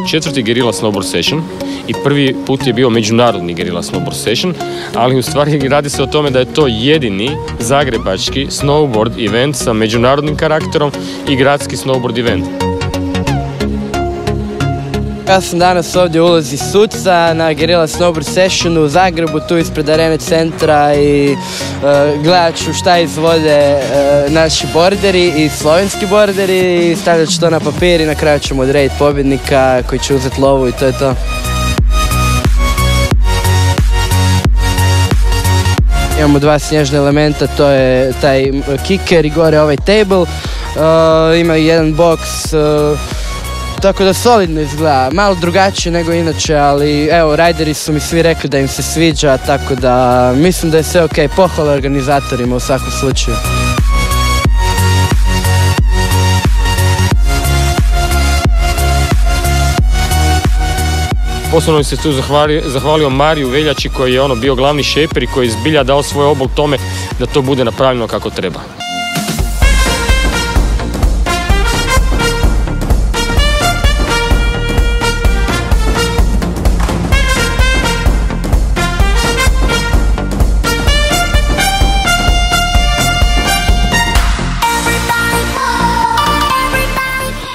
4. Guerrilla Snowboard Session i prvi put je bio međunarodni Guerrilla Snowboard Session, ali u stvari radi se o tome da je to jedini zagrebački snowboard event sa međunarodnim karakterom i gradski snowboard event. Ja sam danas ovdje u ulozi suca na Guerrilla Snowboard Sessionu u Zagrebu, tu ispred Arene centra i gledat ću šta izvode naši borderi i slovenski borderi i stavljat ću to na papir i na kraju ćemo odrediti pobjednika koji će uzeti lovu i to je to. Imamo dva snježna elementa, to je taj kicker i gore ovaj table. Ima jedan boks, tako da solidno izgleda, malo drugačije nego inače, ali evo, rajderi su mi svi rekli da im se sviđa, tako da mislim da je sve ok, pohvala organizatorima u svakom slučaju. Posebno se tu zahvalio Mariju Veljači koji je bio glavni šeper i koji je zbilja dao svoj obol tome da to bude napravljeno kako treba.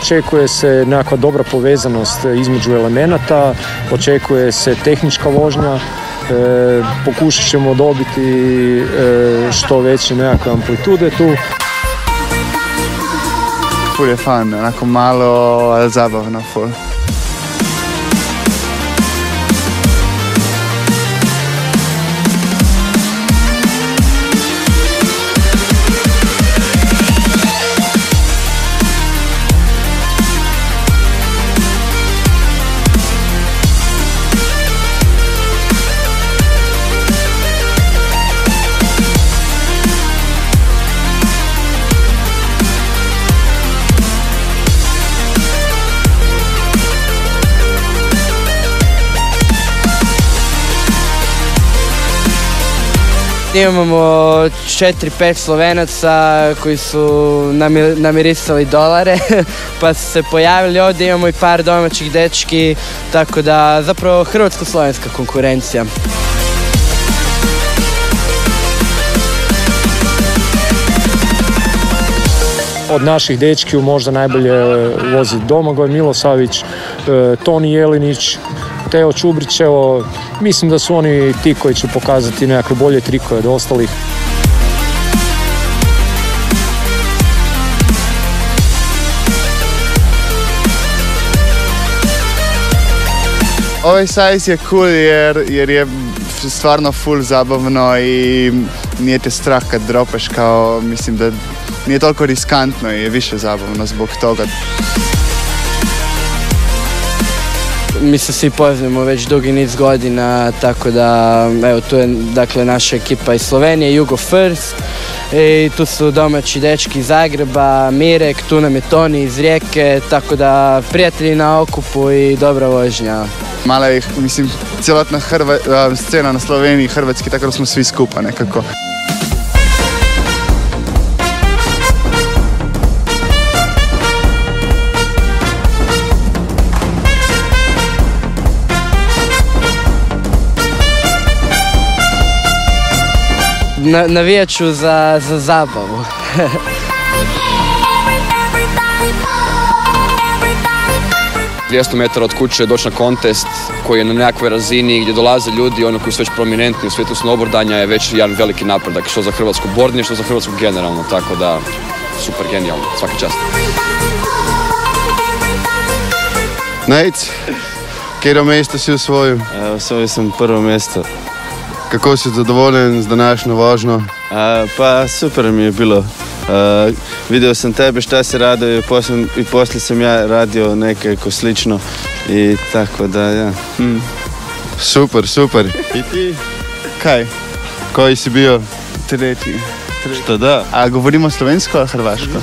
Očekuje se nekakva dobra povezanost između elemenata, očekuje se tehnička vožnja, pokušat ćemo dobiti što veće nekakve amplitude tu. Ful je fan, onako malo zabavno ful. Imamo 4-5 Slovenaca koji su namirisali dolare pa su se pojavili ovdje, imamo i par domaćih dečki, tako da zapravo hrvatsko-slovenska konkurencija. Od naših dečkiju možda najbolje vozi Domagoj Milosavljević, Toni Jelinić, Teo Čubrić, evo, mislim da su oni ti koji će pokazati nekakve bolje trikove od ostalih. Ovaj sajz je cool jer je stvarno full zabavno i nije te strah kad dropaš, kao, mislim da nije toliko riskantno i je više zabavno zbog toga. Mi se svi poznajemo već dugi niz godina, tako da evo tu je dakle naša ekipa iz Slovenije, Jugo First, i tu su domaći dečki iz Zagreba, Mirek, tu nam je Toni iz Rijeke, tako da prijatelji na okupu i dobra vožnja. Mala je, mislim, cjelotna scena na Sloveniji, hrvatski, tako da smo svi skupa nekako. Navijat ću za zabavu. 200 metara od kuće doći na kontest koji je na nekakvoj razini gdje dolaze ljudi, oni koji su već prominentni u svijetu snowboardanja, je već jedan veliki napredak, što za hrvatsko bordanje, što za hrvatsko generalno, tako da super genijalno, svaka čast. Nejc, katero mesto si osvojil? Osvojil sem prvo mesto. Kako si zadovoljen z današnjo vožnjo? Pa super mi je bilo. Vidio sam tebe šta si radio i poslije sam ja radio nekako slično i tako da, ja. Super, super. I ti? Kaj? Koji si bio? Tretji. Što da? A govorimo slovensko ali hrvaško?